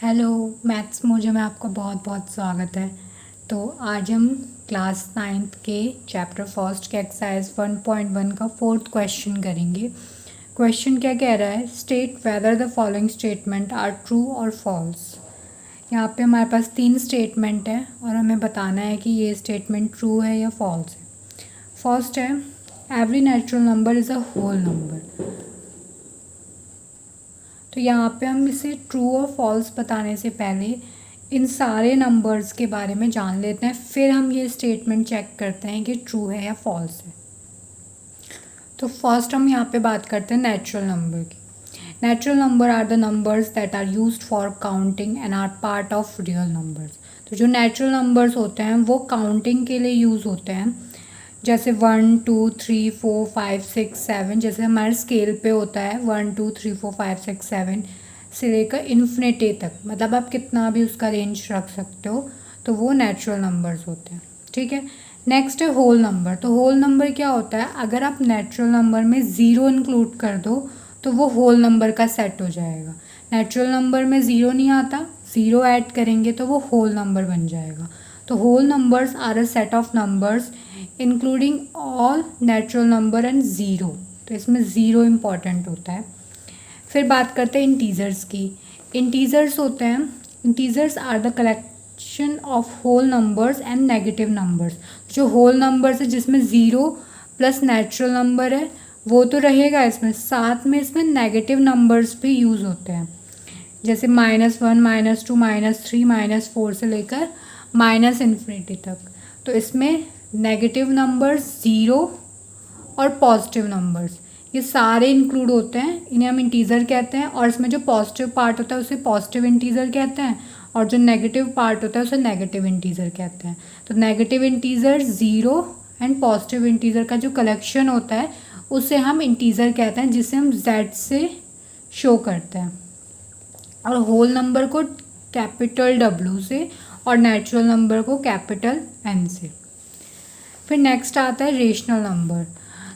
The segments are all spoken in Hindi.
हेलो मैथ्स मोजो में आपका बहुत बहुत स्वागत है। तो आज हम क्लास 9th के चैप्टर फर्स्ट के एक्सरसाइज 1.1 का फोर्थ क्वेश्चन करेंगे। क्वेश्चन क्या कह रहा है, state whether the following statement are true और फॉल्स। यहाँ पे हमारे पास 3 स्टेटमेंट है और हमें बताना है कि ये स्टेटमेंट ट्रू है या फॉल्स है। फर्स्ट है, every natural number is a whole number. तो यहाँ पे हम इसे ट्रू और फॉल्स बताने से पहले इन सारे नंबर्स के बारे में जान लेते हैं, फिर हम ये स्टेटमेंट चेक करते हैं कि ट्रू है या फॉल्स है। तो फर्स्ट हम यहाँ पे बात करते हैं नेचुरल नंबर की। Natural number are the numbers that are used for counting and are part of real numbers. तो जो नेचुरल नंबर्स होते हैं वो काउंटिंग के लिए यूज़ होते हैं, जैसे 1 2 3 4 5 6 7, जैसे हमारे स्केल पे होता है 1 2 3 4 5 6 7 से लेकर इन्फिनिटी तक, मतलब आप कितना भी उसका रेंज रख सकते हो, तो वो नेचुरल नंबर्स होते हैं। ठीक है, नेक्स्ट है होल नंबर। तो होल नंबर क्या होता है, अगर आप नेचुरल नंबर में ज़ीरो इंक्लूड कर दो तो वो होल नंबर का सेट हो जाएगा। नेचुरल नंबर में ज़ीरो नहीं आता, ज़ीरो ऐड करेंगे तो वो होल नंबर बन जाएगा। तो whole numbers are a set of numbers including all natural number and zero. तो इसमें ज़ीरो इम्पॉर्टेंट होता है। फिर बात करते हैं इंटीजर्स की। इंटीजर्स होते हैं, integers are the collection of whole numbers and negative numbers. जो होल नंबर्स है जिसमें ज़ीरो प्लस नेचुरल नंबर है वो तो रहेगा इसमें, साथ में इसमें नेगेटिव नंबर्स भी यूज़ होते हैं, जैसे -1 -2 -3 -4 से लेकर -इन्फिनिटी तक। तो इसमें नेगेटिव नंबर्स, ज़ीरो और पॉजिटिव नंबर्स ये सारे इंक्लूड होते हैं, इन्हें हम इंटीजर कहते हैं। और इसमें जो पॉजिटिव पार्ट होता है उसे पॉजिटिव इंटीजर कहते हैं और जो नेगेटिव पार्ट होता है उसे नेगेटिव इंटीजर कहते हैं। तो negative integer, zero and positive integer का जो कलेक्शन होता है उसे हम इंटीजर कहते हैं, जिसे हम z से शो करते हैं, और होल नंबर को कैपिटल W से और नेचुरल नंबर को कैपिटल N से। फिर नेक्स्ट आता है रेशनल नंबर।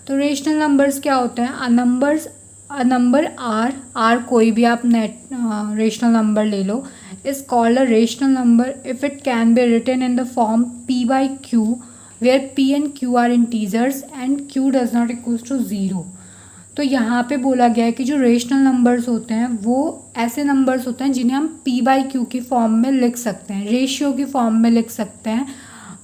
तो रेशनल नंबर्स क्या होते हैं, अ नंबर आर कोई भी आप रेशनल नंबर ले लो, is called a rational number if it can be written in the form p/q where p and q are integers and q does not equals to zero. तो यहाँ पे बोला गया है कि जो रेशनल नंबर्स होते हैं वो ऐसे नंबर्स होते हैं जिन्हें हम p/q की फॉर्म में लिख सकते हैं, रेशियो की फॉर्म में लिख सकते हैं,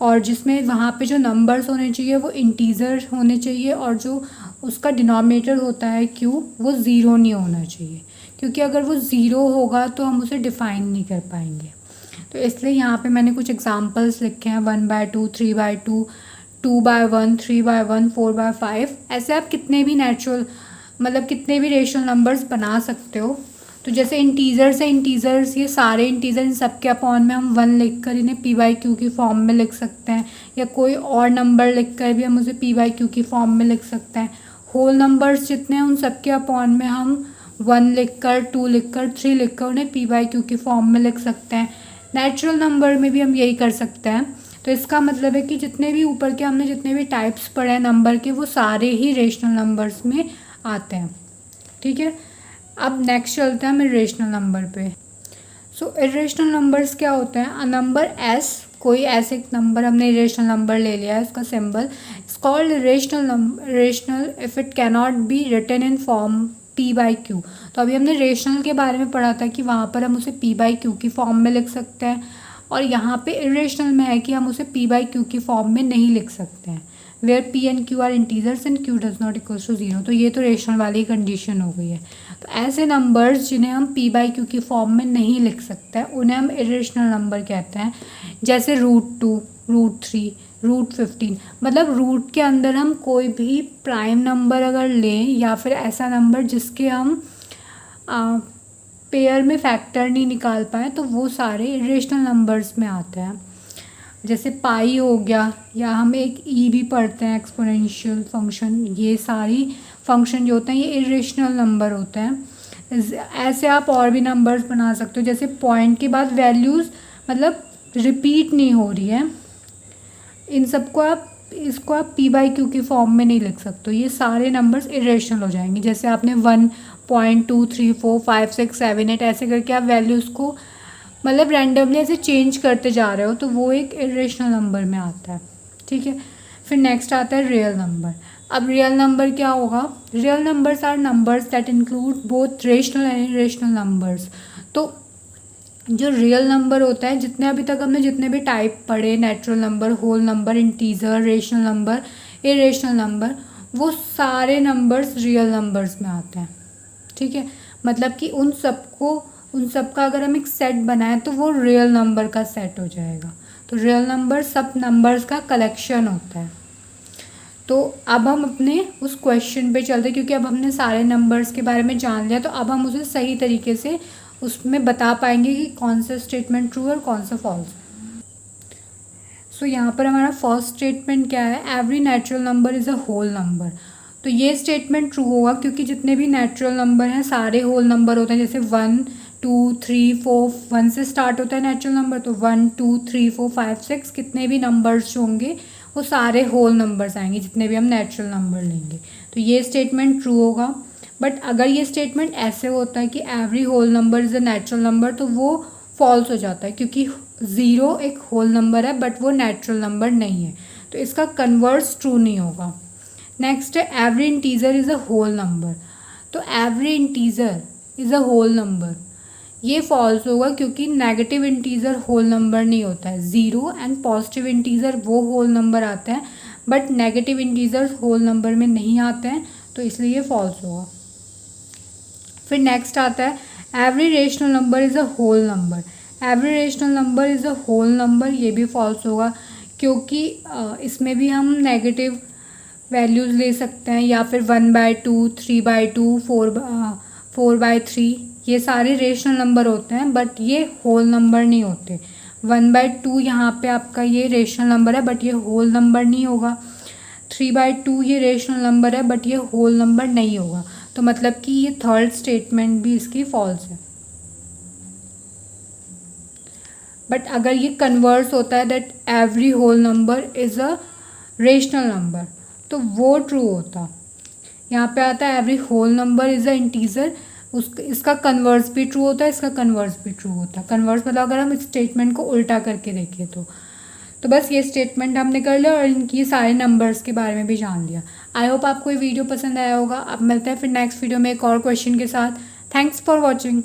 और जिसमें वहाँ पे जो नंबर्स होने चाहिए वो इंटीजर होने चाहिए और जो उसका डिनोमिनेटर होता है q वो ज़ीरो नहीं होना चाहिए, क्योंकि अगर वो ज़ीरो होगा तो हम उसे डिफ़ाइन नहीं कर पाएंगे। तो इसलिए यहाँ पे मैंने कुछ एग्जांपल्स लिखे हैं, 1/2 3/2 2/1 3/1 4/5। ऐसे आप कितने भी कितने भी रेशनल नंबर्स बना सकते हो। तो जैसे इंटीजर्स है, इंटीजर्स ये सारे इंटीजर, इन सब के अपॉन में हम 1 लिख कर इन्हें p/q की फॉर्म में लिख सकते हैं, या कोई और नंबर लिख कर भी हम उसे p/q की फॉर्म में लिख सकते हैं। होल नंबर्स जितने हैं उन सब के अपॉन में हम 1 लिख कर, 2 लिख कर, 3 लिख कर उन्हें p/q की फॉर्म में लिख सकते हैं। नेचुरल नंबर में भी हम यही कर सकते हैं। तो इसका मतलब है कि जितने भी ऊपर के हमने जितने भी टाइप्स पढ़े हैं नंबर के वो सारे ही रेशनल नंबर्स में आते हैं। ठीक है, अब नेक्स्ट चलते हैं हम इरेशनल नंबर पे। सो इरेशनल नंबर्स क्या होते हैं, अ नंबर एस, कोई ऐसे नंबर हमने इरेशनल नंबर ले लिया है, उसका symbol it's called rational if it cannot be written in form p/q। तो अभी हमने रेशनल के बारे में पढ़ा था कि वहाँ पर हम उसे p/q की फॉर्म में लिख सकते हैं, और यहाँ पे इरेशनल में है कि हम उसे p/q की फॉर्म में नहीं लिख सकते हैं, where p and q are integers and q does not equals to zero. तो ये तो रेशनल वाली कंडीशन हो गई है। तो ऐसे नंबर्स जिन्हें हम p/q की फॉर्म में नहीं लिख सकते हैं उन्हें हम इरेशनल नंबर कहते हैं, जैसे √2 √3 √15। मतलब रूट के अंदर हम कोई भी प्राइम नंबर अगर लें या फिर ऐसा नंबर जिसके हम पेयर में फैक्टर नहीं निकाल पाए तो वो सारे इरेशनल नंबर्स में आते हैं, जैसे पाई हो गया, या हम एक ई भी पढ़ते हैं एक्सपोनेंशियल फंक्शन। ये सारी फंक्शन जो होते हैं ये इरेशनल नंबर होते हैं। ऐसे आप और भी नंबर्स बना सकते हो, जैसे पॉइंट के बाद वैल्यूज़ मतलब रिपीट नहीं हो रही है, इन सबको इसको आप p/q की फॉर्म में नहीं लिख सकते, ये सारे नंबर्स इरेशनल हो जाएंगे। जैसे आपने 1.2 3 4 5 6 7 8 ऐसे करके आप वैल्यूज़ को मतलब रैंडमली ऐसे चेंज करते जा रहे हो तो वो एक इरेशनल नंबर में आता है, ठीक है। फिर नेक्स्ट आता है रियल नंबर। अब रियल नंबर क्या होगा? Real numbers are numbers that include both rational and irrational numbers. तो जो रियल नंबर होता है, जितने अभी तक हमने जितने भी टाइप पढ़े, natural number, whole number, integer, rational number, irrational number, वो सारे नंबर्स रियल नंबर्स में आते हैं, ठीक है। मतलब कि उन सबका अगर हम एक सेट बनाएं तो वो रियल नंबर का सेट हो जाएगा। तो रियल नंबर सब नंबर्स का कलेक्शन होता है। तो अब हम अपने उस क्वेश्चन पे चलते हैं, क्योंकि अब हमने सारे नंबर्स के बारे में जान लिया, तो अब हम उसे सही तरीके से उसमें बता पाएंगे कि कौन सा स्टेटमेंट ट्रू है और कौन सा फॉल्स है। सो यहाँ पर हमारा फर्स्ट स्टेटमेंट क्या है? Every natural number is a whole number. तो ये स्टेटमेंट ट्रू होगा क्योंकि जितने भी नेचुरल नंबर हैं सारे होल नंबर होते हैं। जैसे 1 2 3 4, 1 से स्टार्ट होता है नेचुरल नंबर, तो 1 2 3 4 5 6 कितने भी नंबर्स जो होंगे वो सारे होल नंबर्स आएंगे, जितने भी हम नेचुरल नंबर लेंगे। तो ये स्टेटमेंट ट्रू होगा। बट अगर ये स्टेटमेंट ऐसे होता है कि every whole number is a natural number, तो वो फॉल्स हो जाता है, क्योंकि 0 एक होल नंबर है बट वो नेचुरल नंबर नहीं है, तो इसका कन्वर्स ट्रू नहीं होगा। नेक्स्ट है every integer is a whole number. तो every integer is a whole number, ये फॉल्स होगा क्योंकि नेगेटिव इंटीजर होल नंबर नहीं होता है। 0 एंड पॉजिटिव इंटीजर वो होल नंबर आते हैं, but negative integer whole number में नहीं आते हैं, तो इसलिए ये फॉल्स होगा। फिर नेक्स्ट आता है every rational number is a whole number. Every rational number is a whole number, ये भी फॉल्स होगा क्योंकि इसमें भी हम नेगेटिव वैल्यूज़ ले सकते हैं, या फिर 1/2 3/2 4/3, ये सारे रेशनल नंबर होते हैं बट ये होल नंबर नहीं होते। 1/2 यहाँ पे आपका ये रेशनल नंबर है बट ये होल नंबर नहीं होगा। 3/2 ये रेशनल नंबर है बट ये होल नंबर नहीं होगा। तो मतलब कि ये थर्ड स्टेटमेंट भी इसकी फॉल्स है। बट अगर ये कन्वर्स होता है that every whole number is a rational number, तो वो ट्रू होता। यहाँ पे आता है every whole number is a integer, इसका कन्वर्स भी ट्रू होता है, इसका कन्वर्स भी ट्रू होता है। कन्वर्स मतलब अगर हम इस स्टेटमेंट को उल्टा करके देखें तो बस ये स्टेटमेंट हमने कर लिया और इनकी सारे नंबर्स के बारे में भी जान लिया। आई होप आपको ये वीडियो पसंद आया होगा। अब मिलते हैं फिर नेक्स्ट वीडियो में एक और क्वेश्चन के साथ। Thanks for watching.